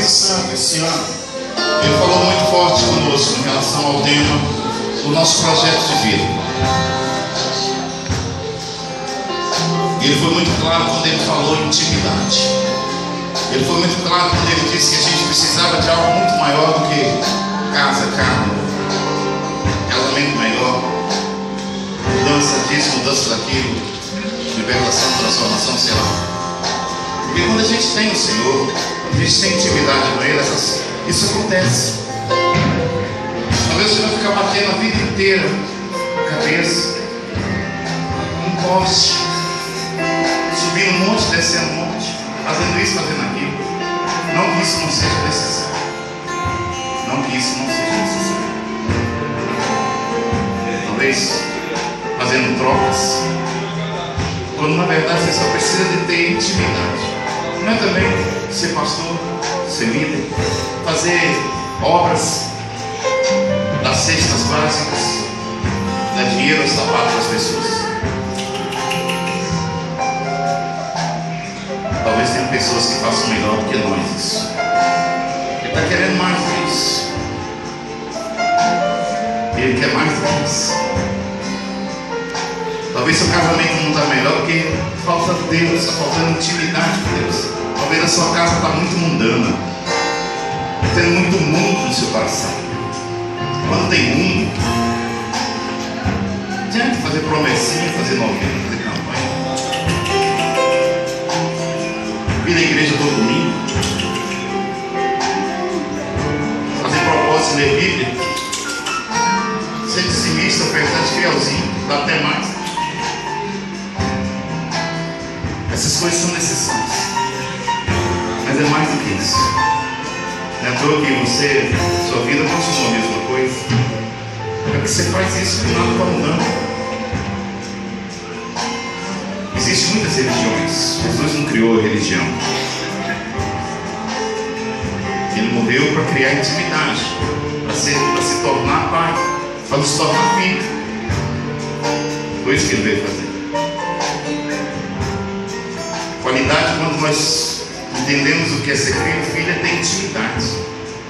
Espírito Santo, esse ano, ele falou muito forte conosco em relação ao tema do nosso projeto de vida. Ele foi muito claro quando ele falou em intimidade. Ele foi muito claro quando ele disse que a gente precisava de algo muito maior do que casa, carro, casamento melhor, mudança disso, mudança daquilo, libertação, transformação, sei lá. Porque quando a gente tem o Senhor, quando a gente tem intimidade com Ele, isso acontece. Talvez você vai ficar batendo a vida inteira a cabeça num poste, subindo um monte, descendo um monte, fazendo isso, fazendo aquilo. Não que isso não seja necessário. Não que isso não seja necessário. Talvez fazendo trocas, quando na verdade você só precisa de ter intimidade. Não é também ser pastor, ser líder, fazer obras, dar cestas básicas, dar dinheiro aos sapatos das pessoas. Talvez tenham pessoas que façam melhor do que nós isso. Ele está querendo mais do que isso. Ele quer mais do que isso. Talvez seu casamento não está melhor porque falta Deus, está faltando intimidade com Deus. Talvez a sua casa está muito mundana, tendo muito mundo no seu coração. Quando tem mundo, não adianta fazer promessinha, fazer novena, fazer campanha, vir na igreja todo domingo, fazer propósito, ler Bíblia, ser dizimista, ofertante, fielzinho, dá até mais. Essas coisas são necessárias, mas é mais do que isso. Não é à toa que sua vida continua a mesma coisa. É que você faz isso e nada está mudando. Existem muitas religiões. Jesus não criou a religião. Ele morreu para criar intimidade, para se tornar pai, para nos tornar filho. Foi isso que ele veio fazer. Qualidade, quando nós entendemos o que é ser filho, filho é ter intimidade,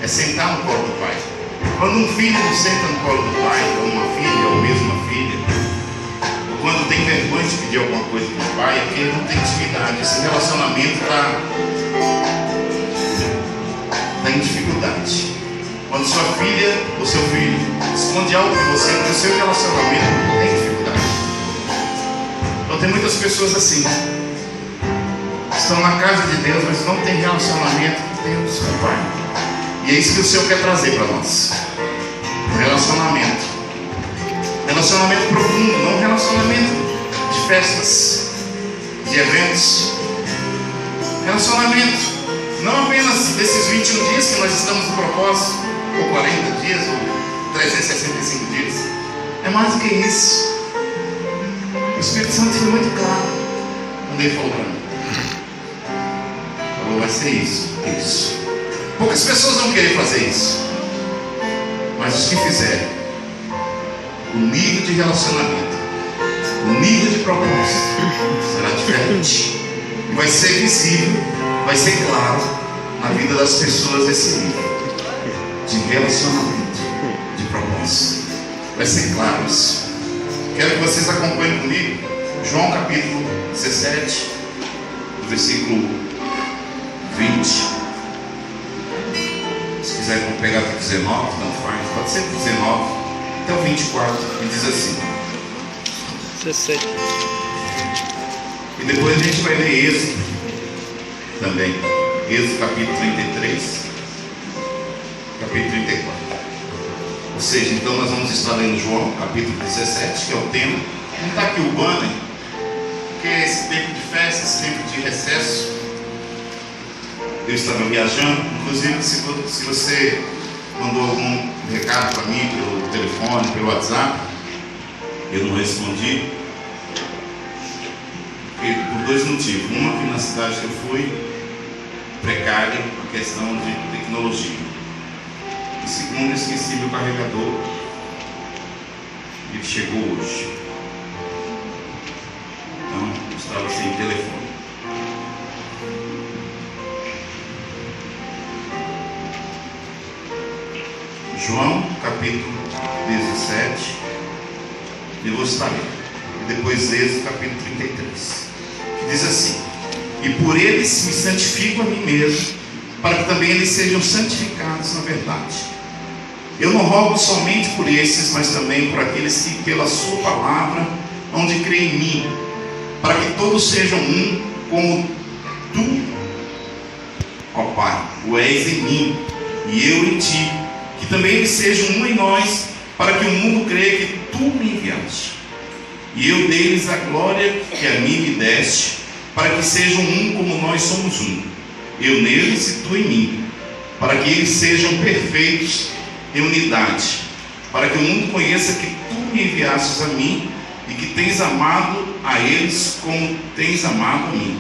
é sentar no colo do pai. Quando um filho não senta no colo do pai, ou uma filha, ou mesmo uma filha, ou quando tem vergonha de pedir alguma coisa do pai, é porque ele não tem intimidade. Esse relacionamento está em dificuldade. Quando sua filha ou seu filho esconde algo de você, porque o seu relacionamento tem dificuldade. Então tem muitas pessoas assim, estão na casa de Deus, mas não tem relacionamento com Deus, com o Pai. E é isso que o Senhor quer trazer para nós. Um relacionamento. Relacionamento profundo, não um relacionamento de festas, de eventos. Relacionamento, não apenas desses 21 dias que nós estamos no propósito, ou 40 dias, ou 365 dias. É mais do que isso. O Espírito Santo foi muito claro quando ele falou para mim. Vai ser isso. Poucas pessoas vão querer fazer isso, mas os que fizerem, o nível de relacionamento, o nível de propósito será diferente, e vai ser visível, vai ser claro na vida das pessoas esse nível de relacionamento, de propósito. Vai ser claro isso. Quero que vocês acompanhem comigo João capítulo 17, versículo 20. Se quiser pegar até 19, não faz, pode ser 19 até o 24, e diz assim. 17. E depois a gente vai ler Êxodo também. Êxodo capítulo 33, capítulo 34. Ou seja, então nós vamos estar lendo João capítulo 17, que é o tema. Não está aqui o banner, porque esse tempo de festa, esse tempo de recesso, eu estava viajando. Inclusive, se você mandou algum recado para mim pelo telefone, pelo WhatsApp, eu não respondi por dois motivos. Uma, que na cidade que eu fui, precária a questão de tecnologia. E segundo, eu esqueci meu carregador. Ele chegou hoje. Então, eu estava sem telefone. João capítulo 17, eu vou estar lendo, e depois Êxodo capítulo 33, que diz assim: e por eles me santifico a mim mesmo, para que também eles sejam santificados na verdade. Eu não rogo somente por esses, mas também por aqueles que pela sua palavra hão de crer em mim, para que todos sejam um, como tu, ó Pai, o és em mim, e eu em ti, que também eles sejam um em nós, para que o mundo creia que tu me enviaste. E eu dei-lhes a glória que a mim me deste, para que sejam um como nós somos um, eu neles e tu em mim, para que eles sejam perfeitos em unidade, para que o mundo conheça que tu me enviastes a mim, e que tens amado a eles como tens amado a mim.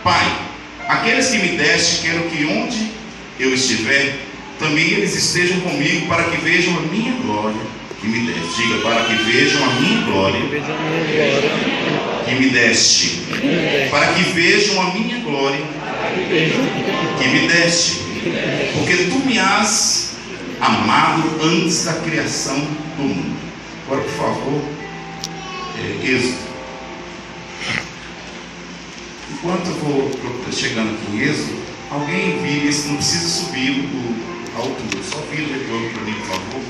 Pai, aqueles que me deste, quero que onde eu estiver, também eles estejam comigo, para que vejam a minha glória que me deste. Diga: para que vejam a minha glória que me deste. Para que vejam a minha glória que me deste. Porque tu me has amado antes da criação do mundo. Agora, por favor, Êxodo. Enquanto eu vou chegando aqui em Êxodo, alguém vira, esse não precisa subir a altura, só vira o retorno para mim, por favor.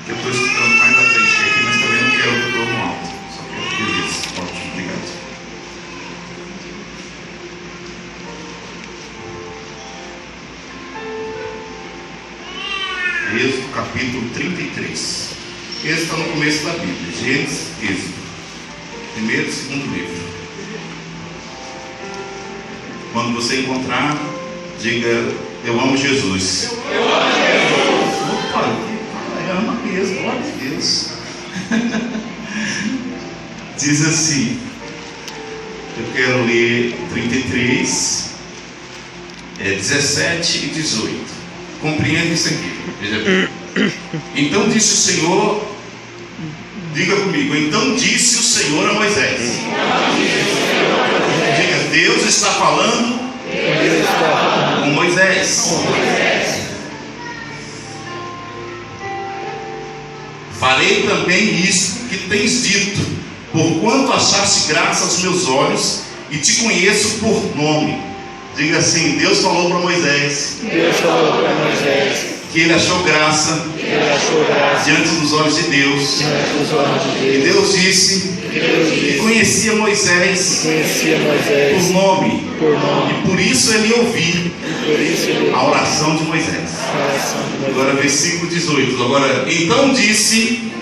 Eu estou escutando mais à frente aqui, mas também não quero o retorno alto. Só quero beleza. Ótimo, obrigado. Êxodo capítulo 33. Êxodo está no começo da Bíblia. Gênesis, Êxodo. Primeiro e segundo livro. Quando você encontrar, diga: eu amo Jesus. Eu amo Jesus. Opa, ama mesmo, glória a Deus. Diz assim, eu quero ler 33, 17 e 18. Compreenda isso aqui. Veja bem. Então disse o Senhor, diga comigo, então disse o Senhor a Moisés. Diga: Deus está falando com Moisés. Farei também isso que tens dito, porquanto achaste graça aos meus olhos e te conheço por nome. Diga assim: Deus falou para Moisés. Deus falou para Moisés que ele achou graça diante dos olhos de Deus. E Deus disse que conhecia Moisés por nome. E por isso ele ouviu a oração de Moisés. Agora versículo 18. Agora, então disse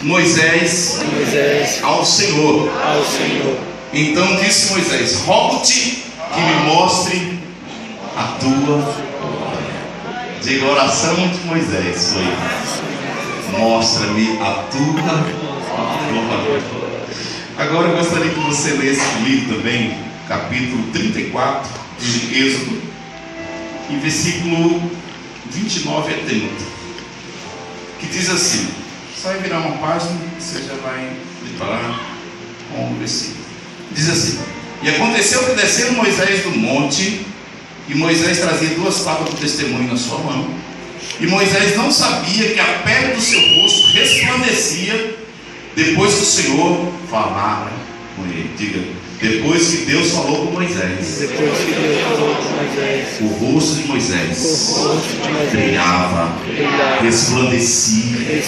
Moisés ao Senhor. Então disse Moisés: rogo-te que me mostre a tua. Diga: a oração de Moisés foi: mostra-me a tua glória. Agora eu gostaria que você lesse comigo também capítulo 34 de Êxodo, em versículo 29 a 30, que diz assim. Só vai virar uma página, você já vai deparar com o versículo. Diz assim: e aconteceu que descendo Moisés do monte, e Moisés trazia 2 tábuas do testemunho na sua mão, e Moisés não sabia que a pele do seu rosto resplandecia depois que o Senhor falara com ele. Diga: depois que Deus falou com Moisés, o rosto de Moisés brilhava, resplandecia.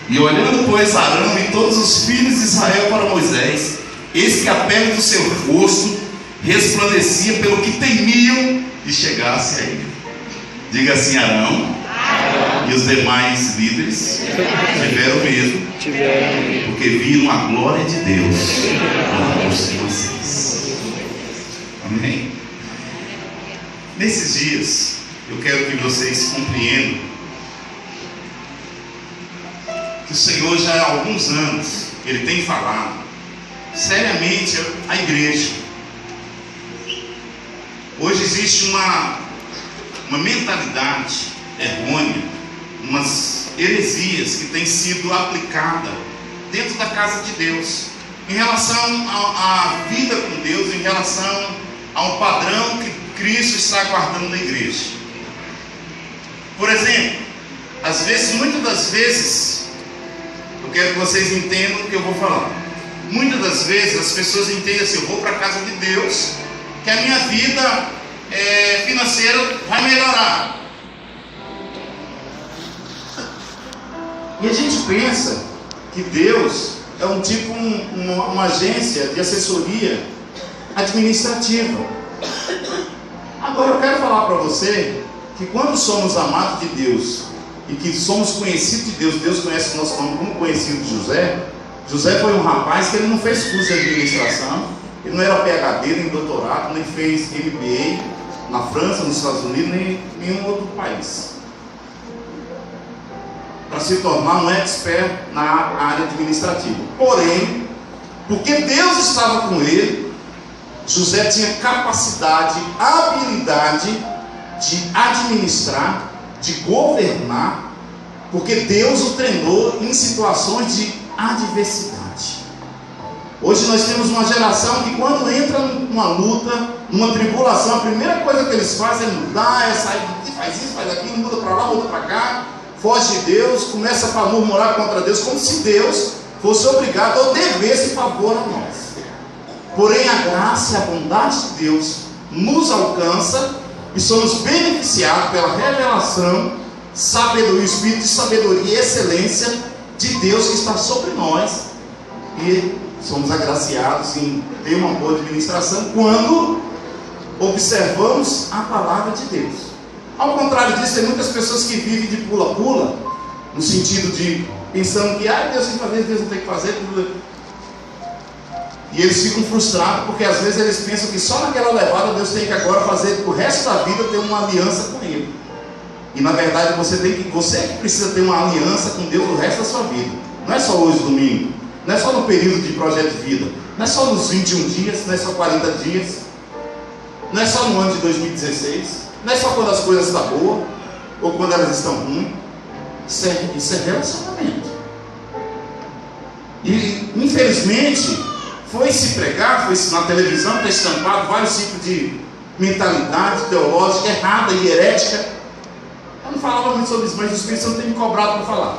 E olhando, pois, Arão e todos os filhos de Israel para Moisés, eis que a pele do seu rosto resplandecia pelo que temiam que chegasse a ele. Diga assim: Arão e os demais líderes tiveram medo, porque viram a glória de Deus no rosto de vocês. Amém? Nesses dias, eu quero que vocês compreendam que o Senhor já há alguns anos, Ele tem falado seriamente à igreja. Hoje existe uma mentalidade errônea, umas heresias que têm sido aplicadas dentro da casa de Deus, em relação à vida com Deus, em relação ao padrão que Cristo está guardando na igreja. Por exemplo, muitas das vezes, eu quero que vocês entendam o que eu vou falar. Muitas das vezes as pessoas entendem assim: eu vou para a casa de Deus, que a minha vida financeira vai melhorar. E a gente pensa que Deus é uma agência de assessoria administrativa. Agora eu quero falar para você que quando somos amados de Deus e que somos conhecidos de Deus, Deus conhece o nosso nome como conhecido de José. José foi um rapaz que ele não fez curso de administração, ele não era PhD, nem doutorado, nem fez MBA na França, nos Estados Unidos, nem em nenhum outro país, para se tornar um expert na área administrativa. Porém, porque Deus estava com ele, José tinha capacidade, habilidade de administrar, de governar, porque Deus o treinou em situações de adversidade. Hoje nós temos uma geração que quando entra numa luta, numa tribulação, a primeira coisa que eles fazem é mudar, faz isso, faz aquilo, muda para lá, muda para cá, foge de Deus, começa a murmurar contra Deus, como se Deus fosse obrigado ou devesse favor a nós. Porém, a graça e a bondade de Deus nos alcança e somos beneficiados pela revelação, sabedoria, espírito de sabedoria e excelência de Deus que está sobre nós, e somos agraciados em ter uma boa administração quando observamos a palavra de Deus. Ao contrário disso, tem muitas pessoas que vivem de pula-pula, no sentido de pensando que Deus tem que fazer, Deus não tem que fazer, tudo. E eles ficam frustrados porque às vezes eles pensam que só naquela levada Deus tem que agora fazer o resto da vida ter uma aliança com Ele. E na verdade você que precisa ter uma aliança com Deus o resto da sua vida. Não é só hoje domingo, não é só no período de projeto de vida, não é só nos 21 dias, não é só 40 dias, não é só no ano de 2016, não é só quando as coisas estão boas ou quando elas estão ruins. Isso é relacionamento. E infelizmente foi se pregar, foi na televisão, está estampado vários tipos de mentalidade teológica errada e herética. Eu não falava muito sobre isso, mas o Espírito Santo tem me cobrado para falar.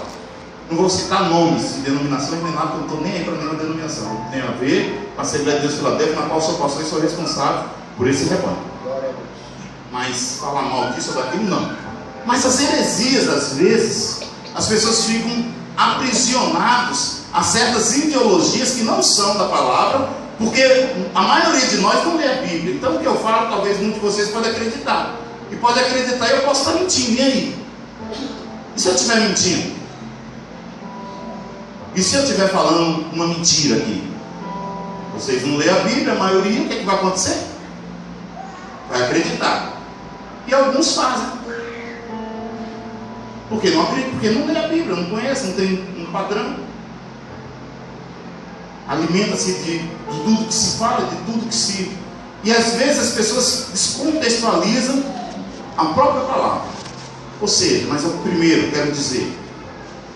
Não vou citar nomes de denominações, nem nada, porque eu não estou nem aí para nenhuma denominação. Tem a ver com a Assembleia de Deus Filadélfia, na qual sou pastor e sou responsável por esse rebanho. Mas falar mal disso ou daquilo, não. Mas as heresias, às vezes, as pessoas ficam aprisionadas a certas ideologias que não são da palavra, porque a maioria de nós não lê a Bíblia. Então o que eu falo, talvez muitos de vocês podem acreditar. E pode acreditar, eu posso estar mentindo, e aí? E se eu estiver mentindo? E se eu estiver falando uma mentira aqui? Vocês não lêem a Bíblia, a maioria, o que vai acontecer? Vai acreditar. E alguns fazem. Porque não acreditam, porque não lê a Bíblia, não conhece, não tem um padrão. Alimenta-se de tudo que se fala, de tudo que se... E às vezes as pessoas descontextualizam a própria palavra. Ou seja, mas eu primeiro quero dizer,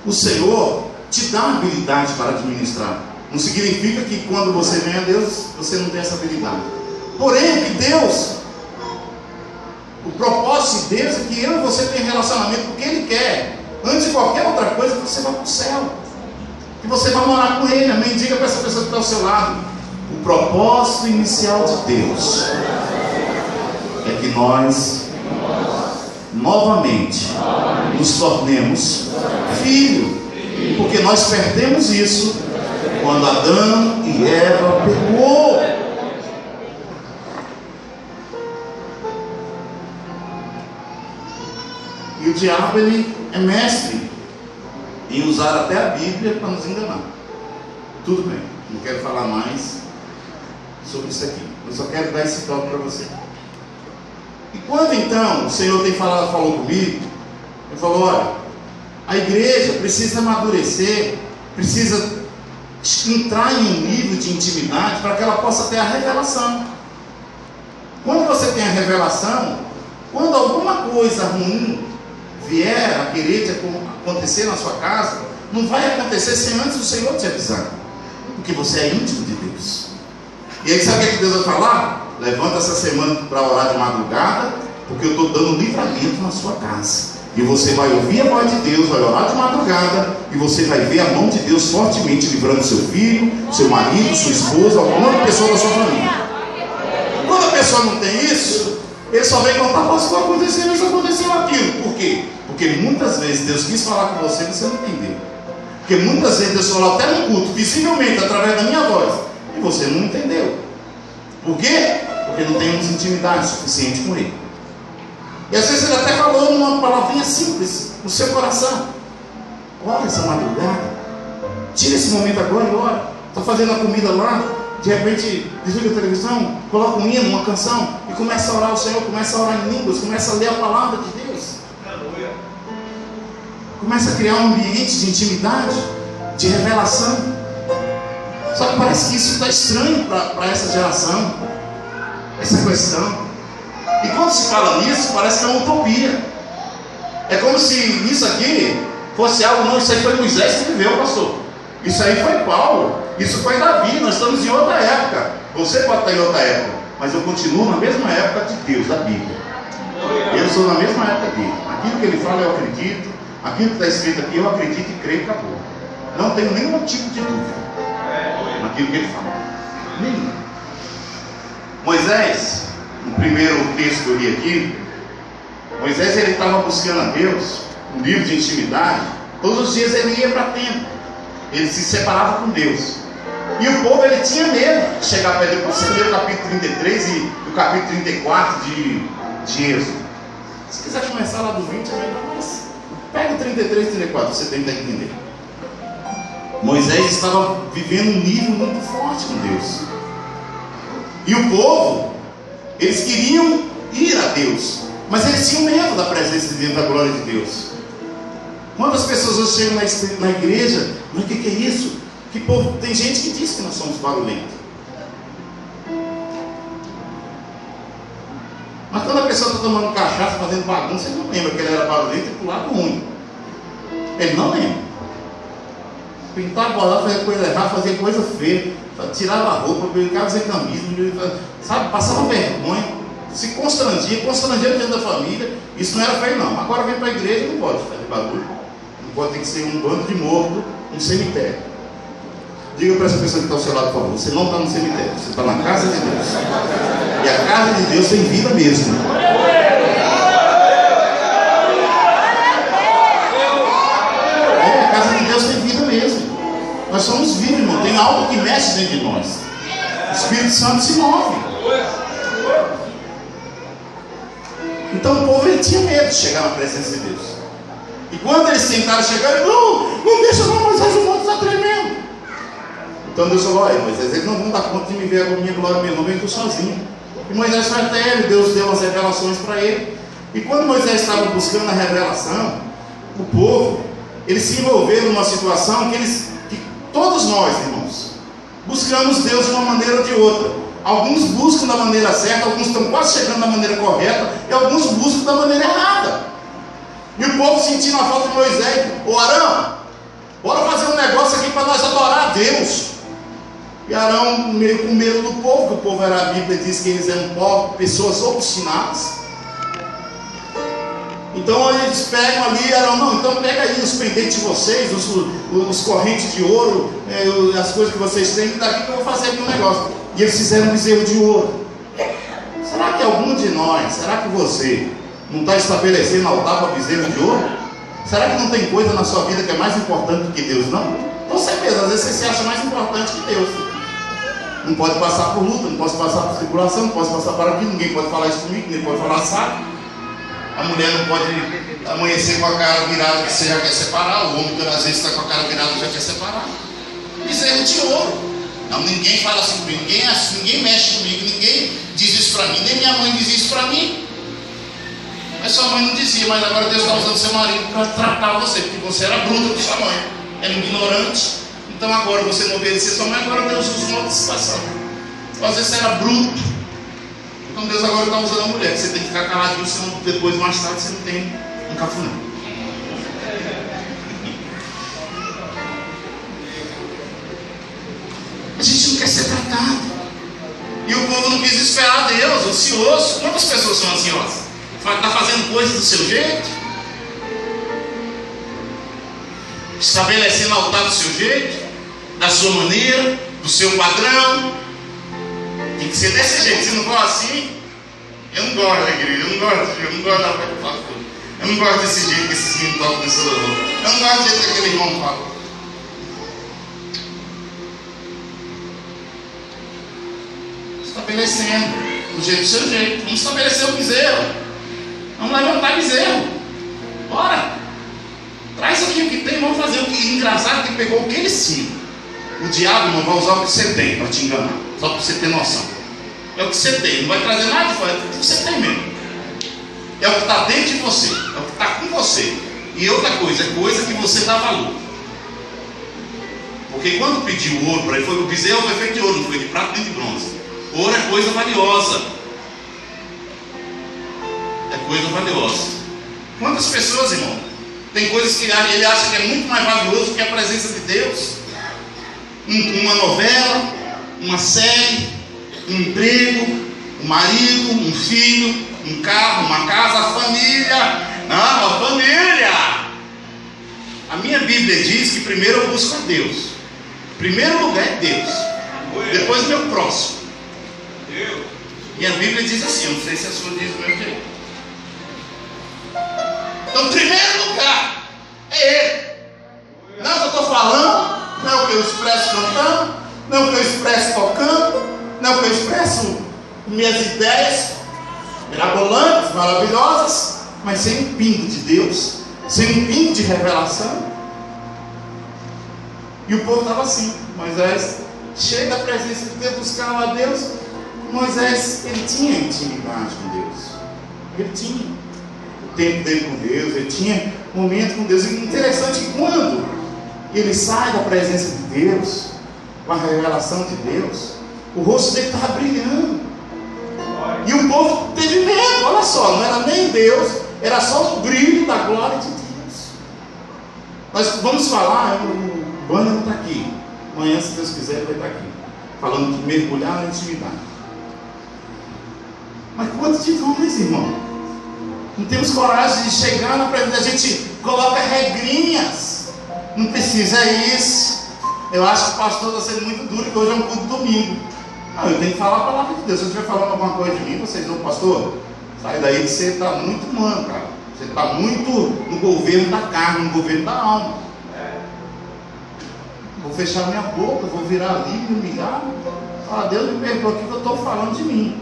o Senhor te dá uma habilidade para administrar. Não significa que quando você vem a Deus, você não tem essa habilidade. Porém, que Deus, o propósito de Deus é que eu e você tenham relacionamento com o que Ele quer. Antes de qualquer outra coisa, que você vá para o céu. Que você vai morar com Ele, amém? Diga para essa pessoa que está ao seu lado: o propósito inicial de Deus é que nós novamente nos tornemos filhos, porque nós perdemos isso quando Adão e Eva pecou. E o diabo, ele é mestre em usar até a Bíblia para nos enganar. Tudo bem, não quero falar mais sobre isso aqui, eu só quero dar esse toque para você. E quando então o Senhor falou comigo, Ele falou: olha, a igreja precisa amadurecer, precisa entrar em um nível de intimidade para que ela possa ter a revelação. Quando você tem a revelação, quando alguma coisa ruim vier a querer acontecer na sua casa, não vai acontecer sem antes o Senhor te avisar, porque você é íntimo de Deus. E aí sabe o que Deus vai falar? Levanta essa semana para orar de madrugada, porque eu estou dando livramento na sua casa. E você vai ouvir a voz de Deus, vai orar de madrugada, e você vai ver a mão de Deus fortemente livrando seu filho, seu marido, sua esposa, alguma pessoa da sua família. Quando a pessoa não tem isso, ele só vem contar: pastor, aconteceu isso, aconteceu aquilo. Por quê? Porque muitas vezes Deus quis falar com você e você não entendeu. Porque muitas vezes Deus falou até no culto, visivelmente, através da minha voz, e você não entendeu. Por quê? Porque não temos intimidade suficiente com Ele. E às vezes Ele até falou numa palavrinha simples no seu coração: ora essa madrugada, tira esse momento agora e ora. Está fazendo a comida lá, de repente desliga a televisão, coloca um hino, uma canção, e começa a orar ao Senhor, começa a orar em línguas, começa a ler a palavra de Deus. Começa a criar um ambiente de intimidade, de revelação. Só que parece que isso está estranho para essa geração, essa questão. E quando se fala nisso, parece que é uma utopia. É como se isso aqui fosse algo: não, isso aí foi Moisés que viveu, pastor. Isso aí foi Paulo, isso foi Davi. Nós estamos em outra época. Você pode estar em outra época, mas eu continuo na mesma época de Deus, da Bíblia. Eu sou na mesma época dele. Aquilo que ele fala eu acredito, aquilo que está escrito aqui eu acredito e creio e acabou. Não tenho nenhum tipo de dúvida naquilo que ele fala. Nenhum. Moisés, no primeiro texto que eu li aqui, Moisés ele estava buscando a Deus, um livro de intimidade. Todos os dias ele ia para a tenda, ele se separava com Deus. E o povo ele tinha medo de chegar perto dele. Você lê o capítulo 33 e o capítulo 34 de Êxodo. Se quiser começar lá do 20, é melhor, mas pega o 33 e 34, você tenta entender. Moisés estava vivendo um nível muito forte com Deus. E o povo, eles queriam ir a Deus, mas eles tinham medo da presença de Deus, da glória de Deus. Quantas pessoas hoje chegam na igreja: mas o que é isso? Que povo? Tem gente que diz que nós somos barulhentos. Mas quando a pessoa está tomando cachaça, fazendo bagunça, ele não lembra que ele era barulhento e pro lado ruim. Ele não lembra. Pintar, bolar, fazer coisa errada, fazer coisa feia, tirava a roupa, brincava sem camisa, sabe, passava vergonha, se constrangia diante da família. Isso não era feio, não. Agora vem para a igreja, não pode fazer barulho, não pode ter que ser um bando de morto, um cemitério. Diga para essa pessoa que está ao seu lado, por favor: você não está no cemitério, você está na casa de Deus. E a casa de Deus tem vida mesmo. A casa de Deus tem vida mesmo. Nós somos vivos, irmão. Tem algo que mexe dentro de nós. O Espírito Santo se move. Então o povo ele tinha medo de chegar na presença de Deus. E quando eles tentaram chegar, ele: não deixa não, Moisés, o monte está tremendo. Então Deus falou: olha, Moisés, eles não vão dar conta de me ver com a minha glória mesmo, não vem tu sozinho. E Moisés foi até ele, Deus deu as revelações para ele. E quando Moisés estava buscando a revelação, o povo, eles se envolveram numa situação que todos nós, irmãos, buscamos Deus de uma maneira ou de outra. Alguns buscam da maneira certa, alguns estão quase chegando da maneira correta, e alguns buscam da maneira errada. E o povo sentindo a falta de Moisés: ô Arão, bora fazer um negócio aqui para nós adorar a Deus. E Arão, meio com medo do povo, que o povo era, a Bíblia diz que eles eram pessoas obstinadas. Então eles pegam ali: Arão, não, então pega aí os pendentes de vocês, os correntes de ouro, as coisas que vocês têm, e daqui que eu vou fazer aqui um negócio. E eles fizeram um bezerro de ouro. Será que algum de nós, será que você não está estabelecendo altar para bezerro de ouro? Será que não tem coisa na sua vida que é mais importante do que Deus, não? Com certeza, às vezes você se acha mais importante que Deus. Não pode passar por luta, não posso passar por tribulação, não posso passar por aquilo, ninguém pode falar isso comigo, ninguém pode falar sabe. A mulher não pode amanhecer com a cara virada que você já quer separar, o homem às vezes está com a cara virada e já quer separar. Bezerro de ouro. Não, ninguém fala assim comigo, ninguém mexe comigo, ninguém diz isso para mim, nem minha mãe diz isso para mim. Mas sua mãe não dizia, mas agora Deus está usando seu marido para tratar você, porque você era bruta com sua mãe, era ignorante. Então agora você não obedecia sua mãe, agora Deus usa uma outra situação. Então, às vezes você era bruto, então Deus agora está usando a mulher, que você tem que ficar caladinho, senão depois, mais tarde, você não tem um cafuné. A gente não quer ser tratado. E o povo não quis esperar Deus, ansioso. Quantas pessoas são ansiosas? Está fazendo coisas do seu jeito? estabelecendo altar do seu jeito, da sua maneira, do seu padrão. Tem que ser desse jeito. Se não for assim, eu não gosto da igreja, eu não gosto da fé do pastor. Eu não gosto desse jeito que esses meninos tocam nesse louvor. Eu não gosto do jeito que aquele irmão fala. Estabelecendo do jeito do seu jeito. Vamos estabelecer o bezerro. Vamos levantar bezerro. Bora. Traz aqui o que tem, vamos fazer o que engraçado que pegou o que eles tinham. O diabo, irmão, vai usar o que você tem para te enganar. Só para você ter noção. É o que você tem, não vai trazer nada de fora, é o que você tem mesmo. É o que está dentro de você, é o que está com você. E outra coisa, é coisa que você dá valor. Porque quando pediu ouro para ele, o bezerro foi feito de ouro, não foi de prata nem de bronze. Ouro é coisa valiosa. É coisa valiosa. Quantas pessoas, irmão, tem coisas que ele acha que é muito mais valioso que a presença de Deus? Uma novela, uma série, um emprego, um marido, um filho, um carro, uma casa, a família. Não, a família. A minha Bíblia diz que primeiro eu busco a Deus. Primeiro lugar é Deus. Depois meu próximo. E a Bíblia diz assim, eu não sei se a sua diz do meu jeito. Então, primeiro lugar é Ele. Não é o que eu estou falando, não é o que eu expresso cantando, não é o que eu expresso tocando, não é o que eu expresso minhas ideias mirabolantes, maravilhosas, mas sem um pingo de Deus, sem um pingo de revelação. E o povo estava assim. Moisés, cheio da presença de Deus, buscava a Deus. Moisés, ele tinha intimidade com Deus. Ele tinha o tempo dele com Deus, ele tinha momento com Deus. E interessante que quando ele sai da presença de Deus, com a revelação de Deus, o rosto dele estava brilhando. E o povo teve medo, olha só, não era nem Deus, era só o brilho da glória de Deus. Nós vamos falar, o Banda não está aqui, amanhã, se Deus quiser, ele vai estar aqui, falando de mergulhar na intimidade. Mas quantos de nós, irmão, não temos coragem de chegar na presença? A gente coloca regrinhas, não precisa isso. Eu acho que o pastor está sendo muito duro, que hoje é um culto domingo. Não, eu tenho que falar a palavra de Deus. Se eu estiver falando alguma coisa de mim, vocês não, pastor, sai daí que você está muito humano, cara. Você está muito no governo da carne, no governo da alma. Vou fechar minha boca, vou virar ali, me humilhar. Falar, Deus me perdoa aqui que eu estou falando de mim.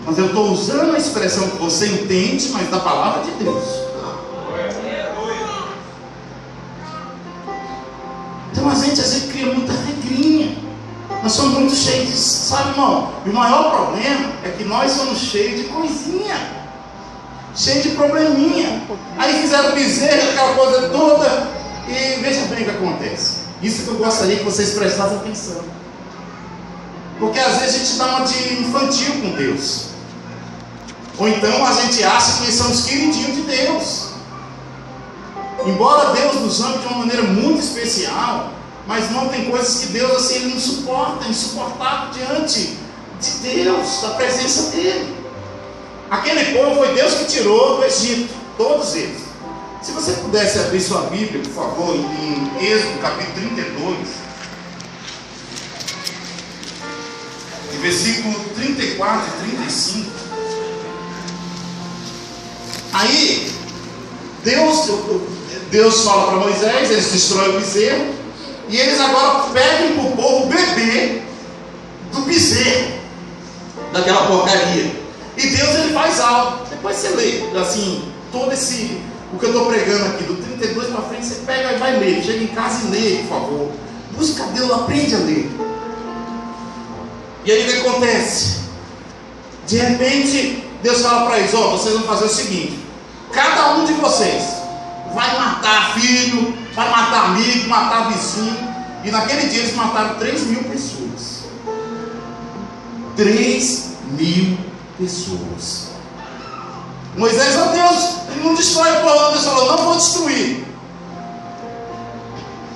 Mas eu estou usando a expressão que você entende, mas da palavra de Deus. Então a gente cria muita regrinha. Nós somos muito cheios de, sabe, irmão? E o maior problema é que nós somos cheios de coisinha, cheios de probleminha. Aí fizeram bezerro, aquela coisa toda. E veja bem o que acontece. Isso que eu gostaria que vocês prestassem atenção. Porque às vezes a gente dá uma de infantil com Deus. Ou então a gente acha que são os queridinhos de Deus. Embora Deus nos ame de uma maneira muito especial, mas não tem coisas que Deus assim, ele não suporta, insuportável diante de Deus, da presença dele. Aquele povo foi Deus que tirou do Egito, todos eles. Se você pudesse abrir sua Bíblia, por favor, em Êxodo capítulo 32, versículo 34 e 35. Aí Deus fala para Moisés, eles destroem o bezerro, e eles agora pedem para o povo beber do bezerro, daquela porcaria. E Deus ele faz algo. Depois você lê assim, todo esse, o que eu estou pregando aqui, do 32 para frente, você pega e vai ler. Chega em casa e lê, por favor. Busca Deus, aprende a ler. E aí o que acontece? De repente, Deus fala para eles, vocês vão fazer o seguinte: cada um de vocês vai matar filho, vai matar amigo, matar vizinho. E naquele dia eles mataram 3.000 pessoas. 3.000 pessoas. Moisés, Deus, ele não destrói o povo. Deus falou, não vou destruir,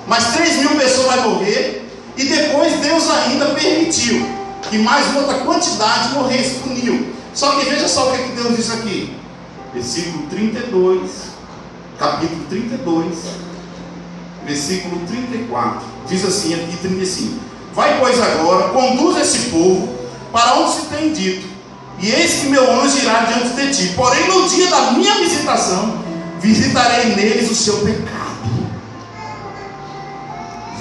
mas 3.000 pessoas vão morrer. E depois Deus ainda permitiu que mais uma outra quantidade morresse, puniu. Só que veja só o que Deus diz aqui, versículo 32, capítulo 32, versículo 34. Diz assim, aqui 35. Vai, pois, agora, conduz esse povo para onde se tem dito, e eis que meu anjo irá diante de ti. Porém, no dia da minha visitação, visitarei neles o seu pecado.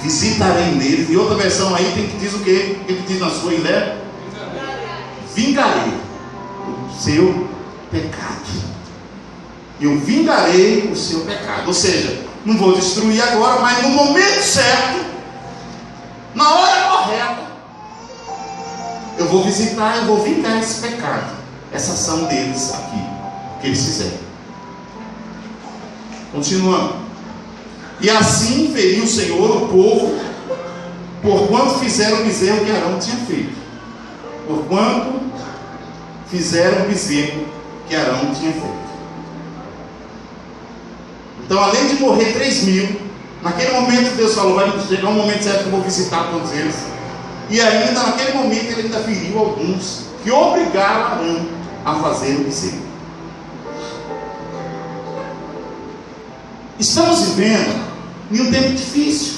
Visitarei neles. E outra versão aí tem que diz o quê? O que diz na sua, Ilé? Vingarei o seu pecado. Eu vingarei o seu pecado. Ou seja, não vou destruir agora, mas no momento certo, na hora correta, eu vou visitar, eu vou vingar esse pecado, essa ação deles aqui, que eles fizeram. Continuando. E assim feriu o Senhor o povo, porquanto fizeram o bezerro que Arão tinha feito. Porquanto fizeram o bezerro que Arão tinha feito. Então, além de morrer 3.000, naquele momento Deus falou, vai chegar um momento certo que eu vou visitar todos eles. E ainda naquele momento ele ainda feriu alguns que obrigaram Arão a fazer o bezerro. Estamos vivendo em um tempo difícil,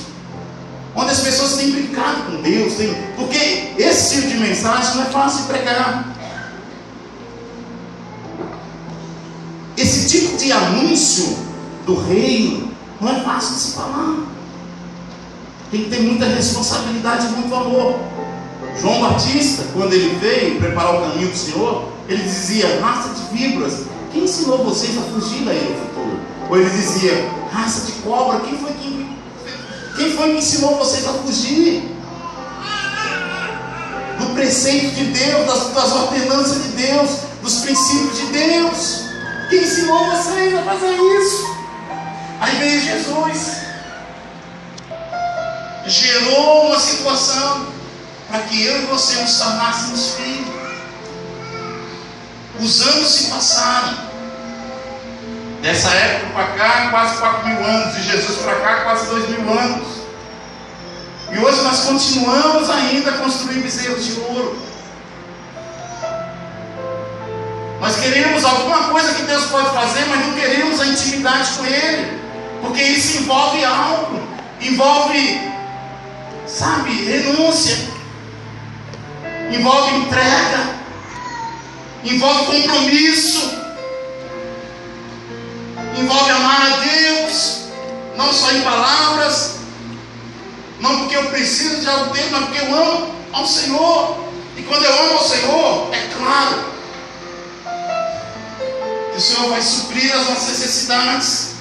onde as pessoas têm brincado com Deus, porque esse tipo de mensagem não é fácil de pregar. Esse tipo de anúncio do reino não é fácil de se falar. Tem que ter muita responsabilidade e muito amor. João Batista, quando ele veio preparar o caminho do Senhor, ele dizia, raça de víboras, quem ensinou vocês a fugir da ira futura? Ou ele dizia, raça de cobra, quem foi que ensinou vocês a fugir do preceito de Deus, das ordenanças de Deus, dos princípios de Deus? Quem ensinou vocês a fazer isso? Aí veio Jesus, gerou uma situação para que eu e você nos tornássemos filhos. Os anos se passaram. Dessa época para cá, quase 4.000 anos. De Jesus para cá, quase 2.000 anos. E hoje nós continuamos ainda a construir bezerros de ouro. Nós queremos alguma coisa que Deus pode fazer, mas não queremos a intimidade com Ele. Porque isso envolve algo. Envolve, renúncia. Envolve entrega. Envolve compromisso. Envolve amar a Deus, não só em palavras, não porque eu preciso de algo dele, mas porque eu amo ao Senhor. E quando eu amo ao Senhor, é claro que o Senhor vai suprir as nossas necessidades,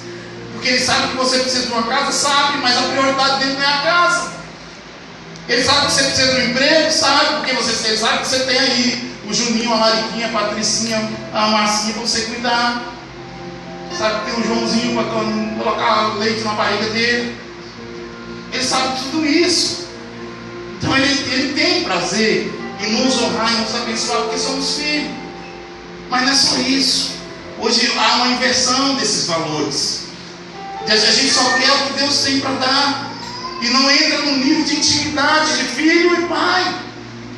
porque Ele sabe que você precisa de uma casa, sabe, mas a prioridade dele não é a casa. Ele sabe que você precisa de um emprego, sabe, porque ele sabe que você tem aí o Juninho, a Mariquinha, a Patricinha, a Marcinha para você cuidar. Sabe que tem um Joãozinho para colocar leite na barriga dele. Ele sabe tudo isso. Então ele tem prazer em nos honrar e nos abençoar, porque somos filhos. Mas não é só isso. Hoje há uma inversão desses valores. A gente só quer o que Deus tem para dar, e não entra no nível de intimidade de filho e pai.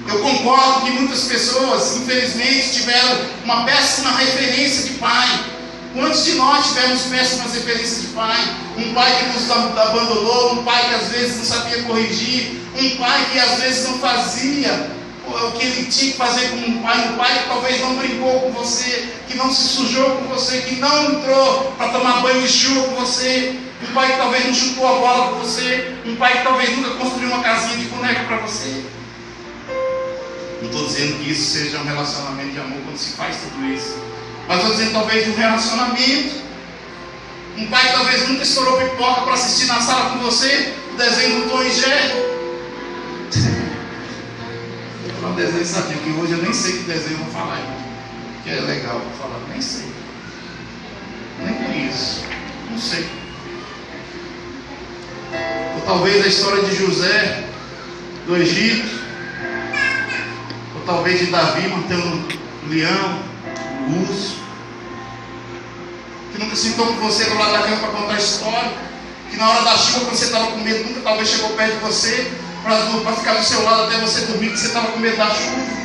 Eu concordo que muitas pessoas, infelizmente, tiveram uma péssima referência de pai. Quantos de nós tivemos péssimas referências de pai? Um pai que nos abandonou, um pai que às vezes não sabia corrigir, um pai que às vezes não fazia o que ele tinha que fazer como um pai que talvez não brincou com você, que não se sujou com você, que não entrou para tomar banho de chuva com você, um pai que talvez não chutou a bola com você, um pai que talvez nunca construiu uma casinha de boneca para você. Não estou dizendo que isso seja um relacionamento de amor quando se faz tudo isso, mas estou dizendo talvez de um relacionamento. Um pai que talvez nunca estourou pipoca para assistir na sala com você o desenho do Tom e Jerry. Vou falar um desenho, sabe? Que hoje eu nem sei que desenho eu vou falar, que é legal para falar, nem sei, nem conheço, não sei. Ou talvez a história de José do Egito, ou talvez de Davi mantendo um leão, um urso, que nunca sentou com você do lado da cama para contar a história, que na hora da chuva, quando você estava com medo, nunca talvez chegou perto de você para ficar do seu lado até você dormir, que você estava com medo da chuva.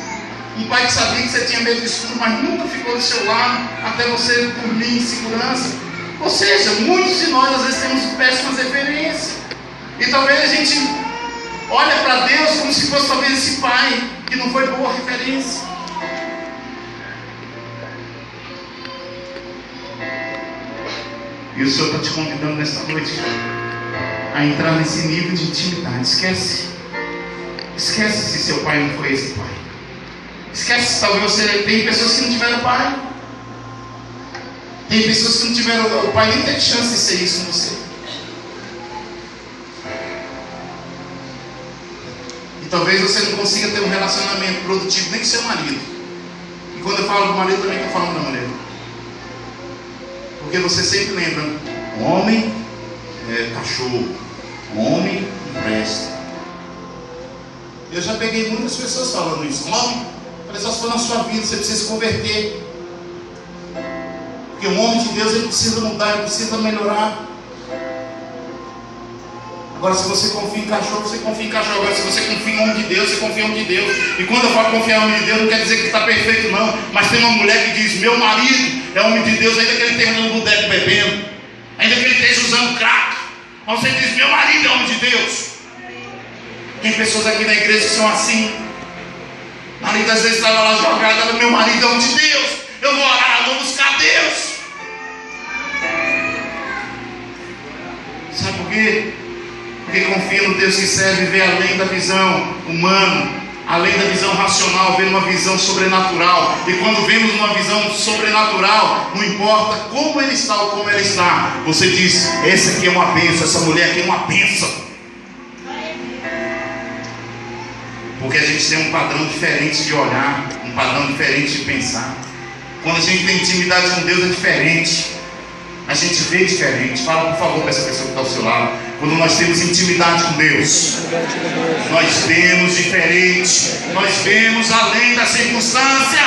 Um pai que sabia que você tinha medo do escuro, mas nunca ficou do seu lado até você dormir em segurança. Ou seja, muitos de nós às vezes temos péssimas referências. E talvez a gente olha para Deus como se fosse talvez esse pai que não foi boa referência. E o Senhor está te convidando nesta noite a entrar nesse nível de intimidade. Esquece se seu pai não foi esse pai. Esquece se talvez você... Tem pessoas que não tiveram pai. Tem pessoas que não tiveram... O pai nem teve chance de ser isso com você. E talvez você não consiga ter um relacionamento produtivo nem com seu marido. E quando eu falo do marido, também estou falando da mulher. Porque você sempre lembra: homem é cachorro, homem empresta. Eu já peguei muitas pessoas falando isso. Homem, falei, só se for na sua vida, você precisa se converter. Porque o homem de Deus, ele precisa mudar, ele precisa melhorar. Agora, se você confia em cachorro, você confia em cachorro. Agora, se você confia em homem de Deus, você confia em homem de Deus. E quando eu falo confiar em homem de Deus, não quer dizer que está perfeito, não. Mas tem uma mulher que diz: meu marido é homem de Deus, ainda que ele esteja no boteco bebendo, ainda que ele esteja usando crack. Mas você diz: meu marido é homem de Deus. Tem pessoas aqui na igreja que são assim. O marido às vezes estava lá jogado: meu marido é homem de Deus. Eu vou orar, eu vou buscar Deus. Sabe por quê? Porque confia no Deus que serve e vê além da visão humana, além da visão racional, vê uma visão sobrenatural. E quando vemos uma visão sobrenatural, não importa como ele está ou como ela está, você diz: essa aqui é uma bênção, essa mulher aqui é uma bênção. Porque a gente tem um padrão diferente de olhar, um padrão diferente de pensar. Quando a gente tem intimidade com Deus é diferente. A gente vê diferente. Fala por favor para essa pessoa que está ao seu lado. Quando nós temos intimidade com Deus, nós vemos diferente. Nós vemos além da circunstância.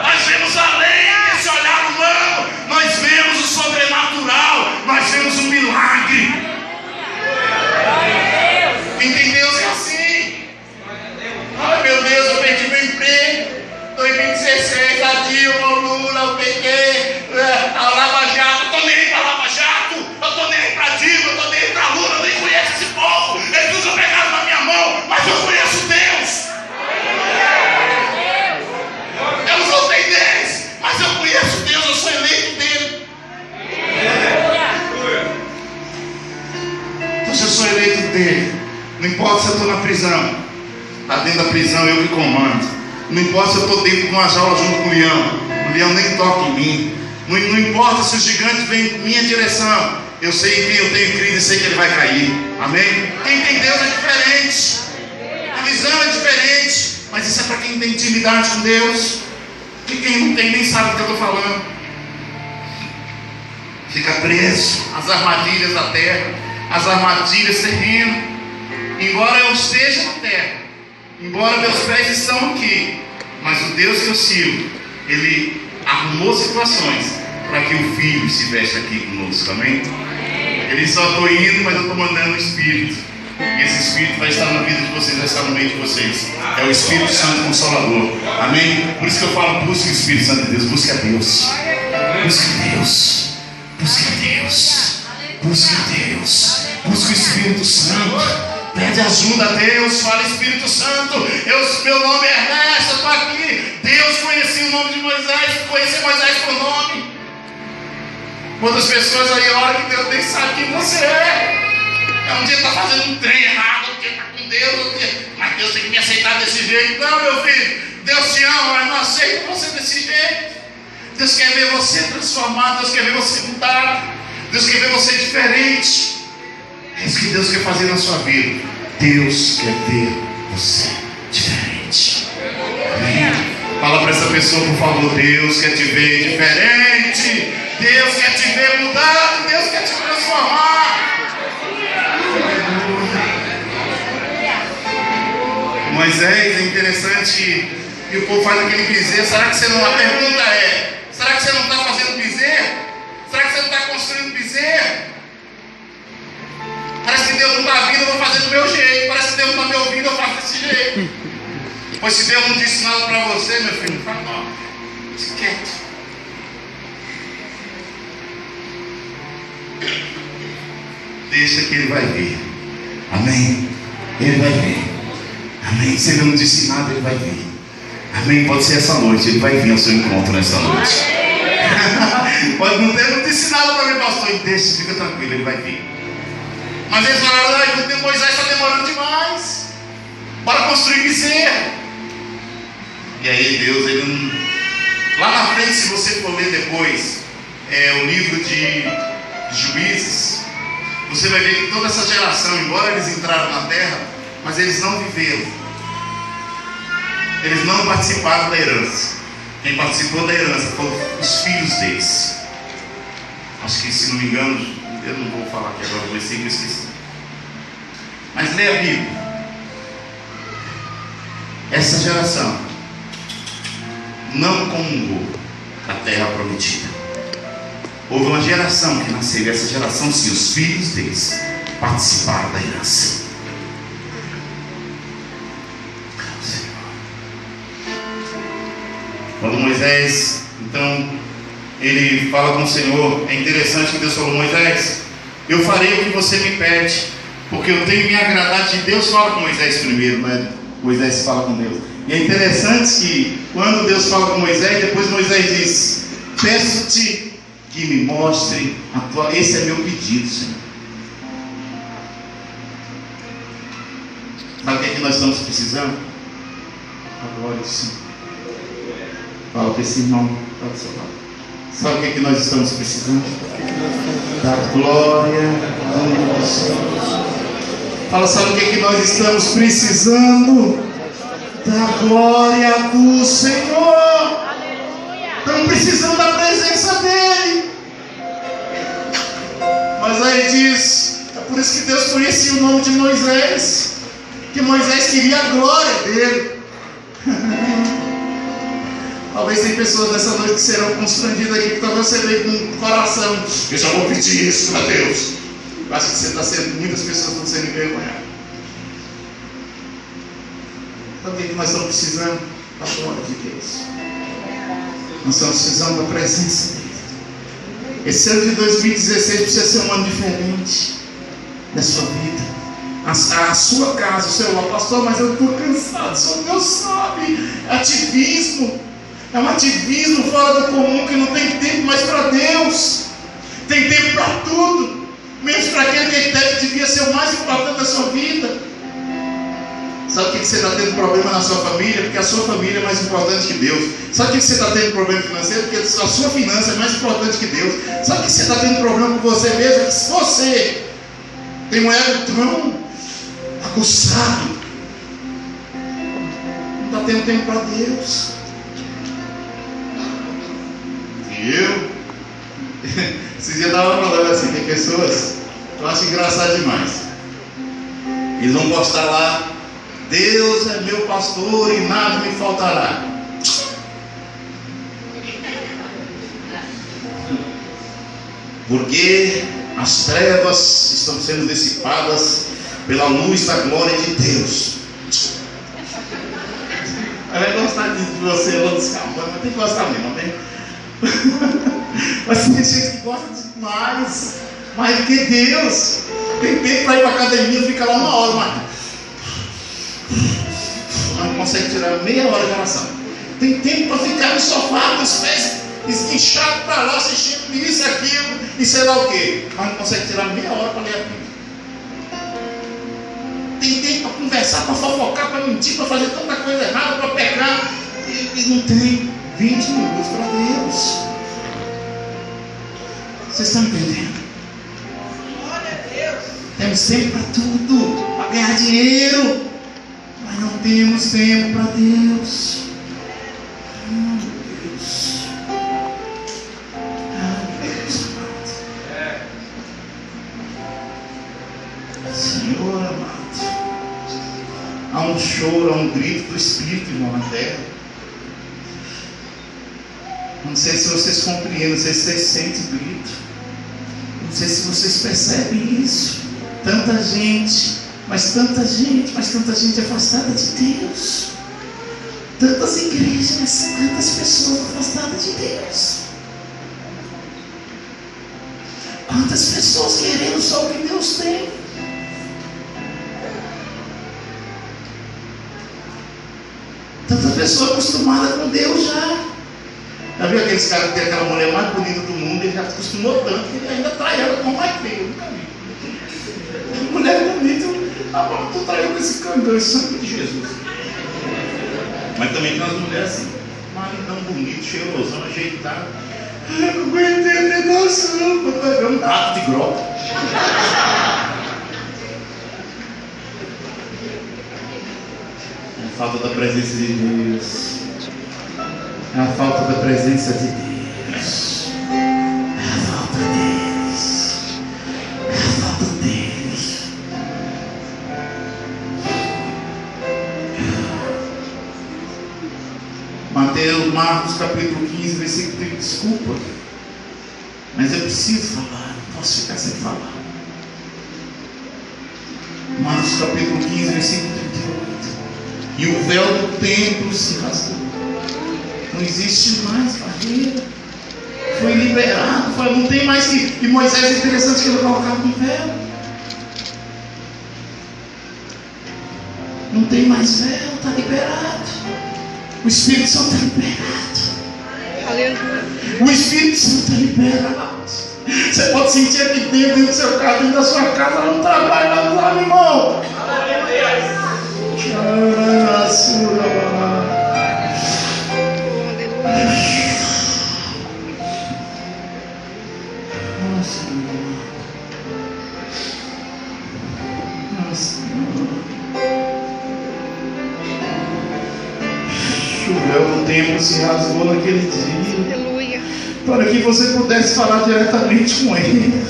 Nós vemos além desse olhar humano. Nós vemos o sobrenatural. Nós vemos o milagre. Quem tem Deus é assim. Ai meu Deus, eu perdi meu emprego. 2016, a Dilma, o Lula, o PT, a Lava Jato. Eu tô nem aí pra Lava Jato, eu tô nem aí pra Dilma, eu tô nem aí pra Lula. Eu nem conheço esse povo, eles nunca pegaram na minha mão, mas eu conheço Deus. Eu não sou tem Deus, mas eu conheço Deus, eu sou eleito dele. Então, se eu sou eleito dele, não importa se eu estou na prisão, lá dentro da prisão eu que comando. Não importa se eu estou dentro de uma jaula junto com o leão nem toca em mim. Não importa se os gigantes vêm em minha direção, eu sei em quem eu tenho crido e sei que ele vai cair. Amém? Quem tem Deus é diferente, a visão é diferente, mas isso é para quem tem intimidade com Deus. E quem não tem nem sabe do que eu estou falando, fica preso às armadilhas da terra, às armadilhas terrenas. Embora eu esteja na terra, embora meus pés estão aqui, mas o Deus que eu sirvo, Ele arrumou situações para que o Filho estivesse aqui conosco, amém? Ele só estou indo, mas eu estou mandando o Espírito, e esse Espírito vai estar na vida de vocês, vai estar no meio de vocês. É o Espírito Santo Consolador, amém? Por isso que eu falo: busque o Espírito Santo de Deus, busque a Deus, busque a Deus, busque a Deus, busque a Deus, busque o Espírito Santo. Pede ajuda a Deus, fala: Espírito Santo, meu nome é Ernesto, eu estou aqui. Deus conhecia o nome de Moisés, conhecia Moisés por nome. Quantas pessoas aí oram que Deus nem sabe quem você é? Um dia está fazendo um trem errado, um dia está com Deus, mas Deus tem que me aceitar desse jeito. Não, meu filho, Deus te ama, mas não aceita você desse jeito. Deus quer ver você transformado, Deus quer ver você mudar, Deus quer ver você diferente. É isso que Deus quer fazer na sua vida. Deus quer ver você diferente. Amém? Fala para essa pessoa, por favor: Deus quer te ver diferente. Deus quer te ver mudado. Deus quer te transformar. Moisés, é interessante. E o povo faz aquele bezerro. Será que você não... A pergunta é: será que você não está fazendo bezerro? Será que você não está construindo bezerro? Parece que Deus não está vindo, eu vou fazer do meu jeito. Parece que Deus não está me ouvindo, eu faço desse jeito. Pois se Deus não disse nada para você, meu filho, não fala não. Fique quieto. Deixa que ele vai ver. Amém? Ele vai ver. Amém? Se ele não disse nada, ele vai ver. Amém? Pode ser essa noite, ele vai vir ao seu encontro nessa noite. Pode não ter, não disse nada para mim, pastor. Deixa, fica tranquilo, ele vai vir. Mas eles falaram, Moisés está demorando demais para construir bezerro. E aí Deus, ele não... Lá na frente, se você for ler depois o livro de Juízes, você vai ver que toda essa geração, embora eles entraram na terra, mas eles não viveram. Eles não participaram da herança. Quem participou da herança foram os filhos deles. Acho que, se não me engano, eu não vou falar aqui agora, mas sempre esqueci. Mas leia a Bíblia. Essa geração não comungou a terra prometida. Houve uma geração que nasceu, e essa geração, sim, os filhos deles participaram da herança. Quando Moisés, então, ele fala com o Senhor, é interessante que Deus falou: Moisés, eu farei o que você me pede, porque eu tenho que me agradar de Deus. Fala com Moisés primeiro, né? Moisés fala com Deus. E é interessante que quando Deus fala com Moisés, depois Moisés diz: peço-te que me mostre a tua... Esse é meu pedido, Senhor. Sabe o que é que nós estamos precisando? A glória do Senhor. Fala para esse irmão, fala do seu lado. Sabe o que é que nós estamos precisando? Da glória do Senhor. Fala, sabe o que é que nós estamos precisando? Da glória do Senhor. Estamos precisando da presença dEle. Mas aí diz, é por isso que Deus conhecia o nome de Moisés, que Moisés queria a glória dele. Talvez tem pessoas nessa noite que serão constrangidas aqui, que talvez você veio com o coração: eu já vou pedir isso para Deus. Eu acho que você está sendo, muitas pessoas estão sendo envergonhadas. Sabe o que nós estamos precisando? Da glória de Deus. Nós estamos precisando da presença dele. Esse ano de 2016 precisa ser um ano diferente da sua vida. A sua casa, o seu lar. Pastor, mas eu estou cansado, só Deus sabe. Ativismo. É um ativismo fora do comum, que não tem tempo mais para Deus. Tem tempo para tudo, menos para aquele que devia ser o mais importante da sua vida. Sabe o que você está tendo problema na sua família? Porque a sua família é mais importante que Deus. Sabe o que você está tendo problema financeiro? Porque a sua finança é mais importante que Deus. Sabe o que você está tendo problema com você mesmo? Que se você tem um ego tão aguçado, não está tendo tempo para Deus. E eu esses dias eu estava falando assim, tem pessoas, eu acho engraçado demais. Eles vão postar lá: Deus é meu pastor e nada me faltará. Porque as trevas estão sendo dissipadas pela luz da glória de Deus. Ela vai gostar de você, eu vou descalçar, mas tem que gostar mesmo, não tem? Mas tem gente que gosta demais, mais do que Deus. Tem tempo para ir para a academia, fica lá 1 hora, mas não consegue tirar meia hora de oração. Tem tempo para ficar no sofá com os pés inchados para lá, assistindo isso, aquilo e sei lá o que, mas não consegue tirar meia hora para ler a Bíblia. Tem tempo para conversar, para fofocar, para mentir, para fazer tanta coisa errada, para pecar, e não tem 20 minutos para Deus. Vocês estão entendendo? Glória a Deus. Temos tempo para tudo, para ganhar dinheiro, mas não temos tempo para Deus. Senhor amado, há um choro, há um grito do Espírito, irmão, na terra. Não sei se vocês compreendem, não sei se vocês sentem o grito, não sei se vocês percebem isso. Tanta gente, mas tanta gente afastada de Deus. Tantas igrejas, mas tantas pessoas afastadas de Deus. Quantas pessoas querendo só o que Deus tem? Tanta pessoa acostumada com Deus já. Já viu aqueles caras que tem aquela mulher mais bonita do mundo? Ele já acostumou tanto que ele ainda trai ela com mais feio. Nunca vi. Mulher bonita, tu traiu com esse candanço, sangue de Jesus. Mas também tem umas mulheres assim, maridão bonito, cheirosão, ajeitado. Eu não aguentei a tentação, papai. É um rato de grota. É a falta da presença de Deus. É a falta da presença de Deus. É a falta deles. É a falta deles. Marcos capítulo 15, versículo 30. Desculpa, mas eu preciso falar, não posso ficar sem falar. Marcos capítulo 15, versículo 38. E o véu do templo se rasgou. Não existe mais barreira. Foi liberado. Não tem mais que Moisés, é interessante que ele colocava um véu. Não tem mais véu, está liberado. O Espírito Santo está liberado. O Espírito Santo está liberado. Você pode sentir aqui dentro do seu carro, dentro da sua casa, lá no trabalho, lá no lado, irmão. O templo se rasgou naquele dia. Aleluia. Para que você pudesse falar diretamente com Ele,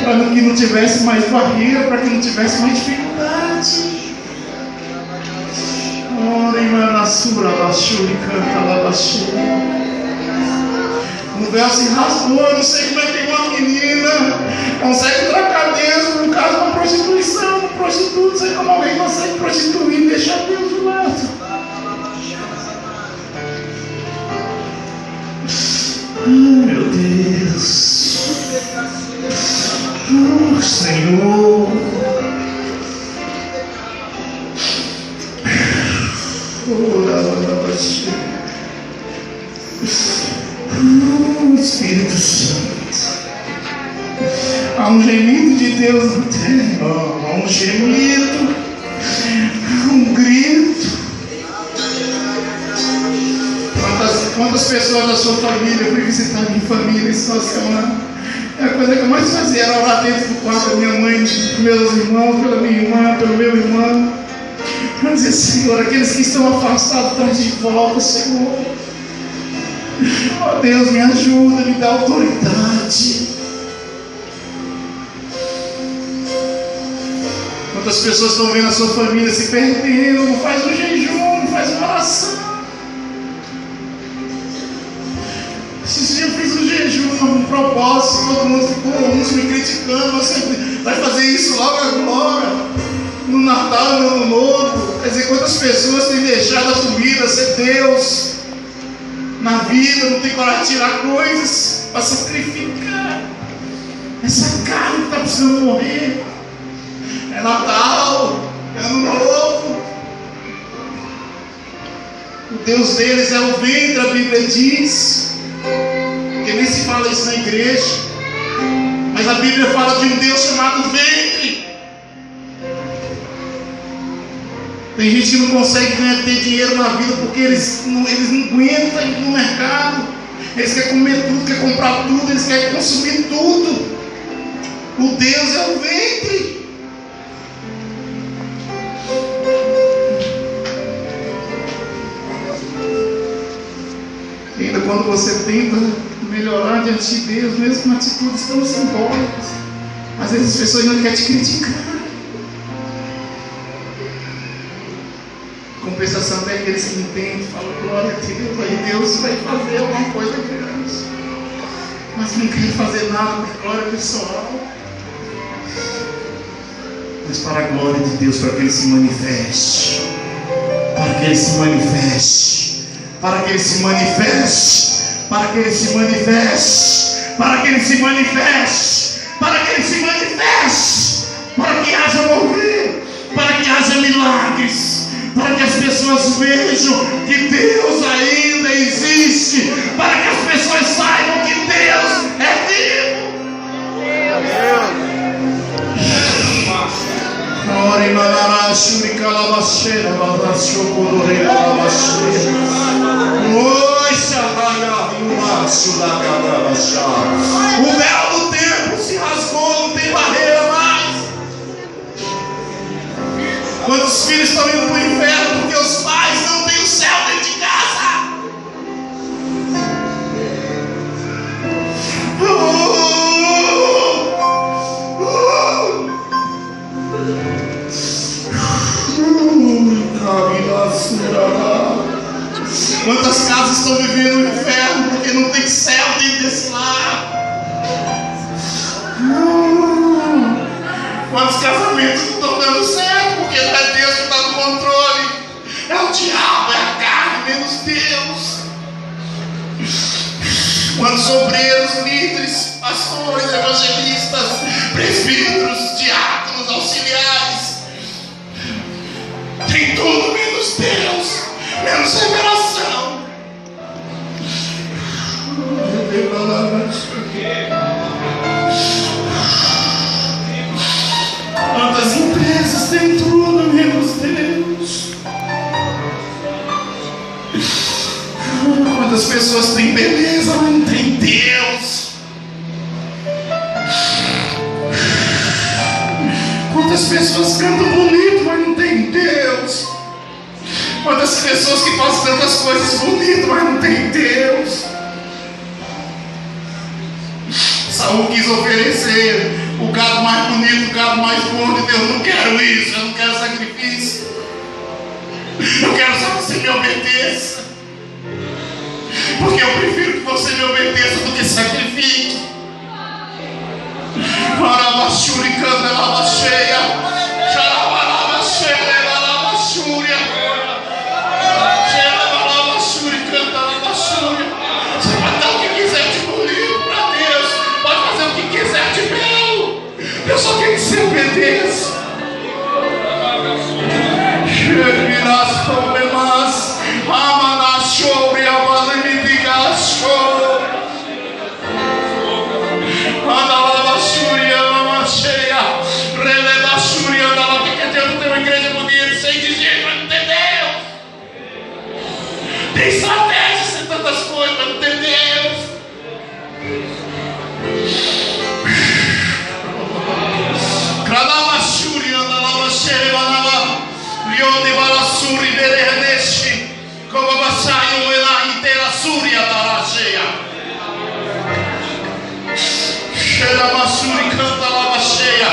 para que não tivesse mais barreira, para que não tivesse mais dificuldade. O véu se rasgou. Eu não sei como é que uma menina consegue trocar Deus por causa de uma prostituição, um prostituto. Não sei como alguém consegue prostituir e deixar Deus do lado. Meu Deus, Senhor, Espírito Santo, há um gemido de Deus no terreno, há um gemido, há um grito. Quantas pessoas da sua família fui visitar minha família essa semana? A coisa que eu mais fazia era orar dentro do quarto da minha mãe, dos meus irmãos, pela minha irmã, pelo meu irmão. Para dizer, Senhor, aqueles que estão afastados, traz de volta, Senhor. Oh Deus, me ajuda, me dá autoridade. Quantas pessoas estão vendo a sua família se perdendo? Não faz um jejum, não faz uma oração. Esse dia eu fiz um jejum, um propósito, todo mundo ficou, uns me criticando. Você vai fazer isso logo agora, no Natal, no Ano Novo. Quer dizer, quantas pessoas têm deixado a comida ser Deus na vida, não tem coragem de tirar coisas para sacrificar essa carne que está precisando morrer. É Natal, é Ano Novo. O Deus deles é o ventre, a Bíblia diz. Porque nem se fala isso na igreja, mas a Bíblia fala de um Deus chamado ventre. Tem gente que não consegue ter dinheiro na vida porque eles não aguentam ir no mercado. Eles querem comer tudo, querem comprar tudo, eles querem consumir tudo. O Deus é o ventre. Ainda quando você tenta melhorar diante de Deus, mesmo com atitudes tão simbólicas, às vezes as pessoas não querem te criticar. Compensação tem aqueles que entendem, falam glória a Deus, aí Deus vai fazer alguma coisa grande, mas não quer fazer nada de glória pessoal, mas para a glória de Deus, para que Ele se manifeste, para que Ele se manifeste, para que Ele se manifeste, para que Ele se manifeste, para que Ele se manifeste, para que Ele se manifeste, para que haja mover, para que haja milagres, para que as pessoas vejam que Deus ainda existe, para que as pessoas saibam que Deus é vivo. O véu do templo se rasgou, não tem barreira mais. Quantos filhos estão indo para o inferno porque os pais não têm o céu dentro de casa? Quantas casas estão vivendo no inferno porque não tem céu dentro desse lar? Quantos casamentos não estão dando certo porque não é Deus que está no controle? É o diabo, é a carne, menos Deus. Quantos obreiros, líderes, pastores, evangelistas, presbíteros, diáconos, auxiliares, tem tudo menos Deus, menos revelação. Quantas empresas têm tudo menos Deus? Quantas pessoas têm beleza, mas não tem Deus? Quantas pessoas cantam bonito, mas não tem Deus? Quantas pessoas que fazem tantas coisas bonitas, mas não tem Deus? Saul quis oferecer o gado mais bonito, o gado mais gordo, e Deus, não quero isso, eu não quero sacrifício. Eu quero só que você me obedeça, porque eu prefiro que você me obedeça do que sacrifique. Marabachuri canta lava cheia, xarabalava cheia, lava chúria, xarabalava canta lava chúria. Você pode dar o que quiser de bonito para Deus, pode fazer o que quiser de belo. Eu só quero que você obedeça. Cheirás problemas, amanachou e abalimidigachou. Andalava chúria, lama cheia, releva chúria, andava que Deus tem uma igreja bonita, sem dizer, mas não tem Deus. Tem estratégia, tem tantas coisas, mas não tem Deus. Gradava chúria, andalava cheia, andava rione balassuri, berehedeste, como baixaio, ela inteira súria, andava cheia. Cheira basura e canta lava cheia.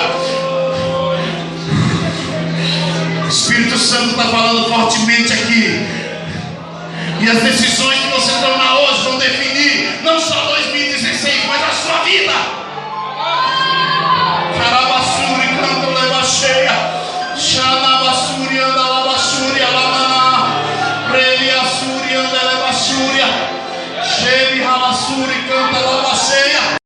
O Espírito Santo está falando fortemente aqui. E as decisões que você toma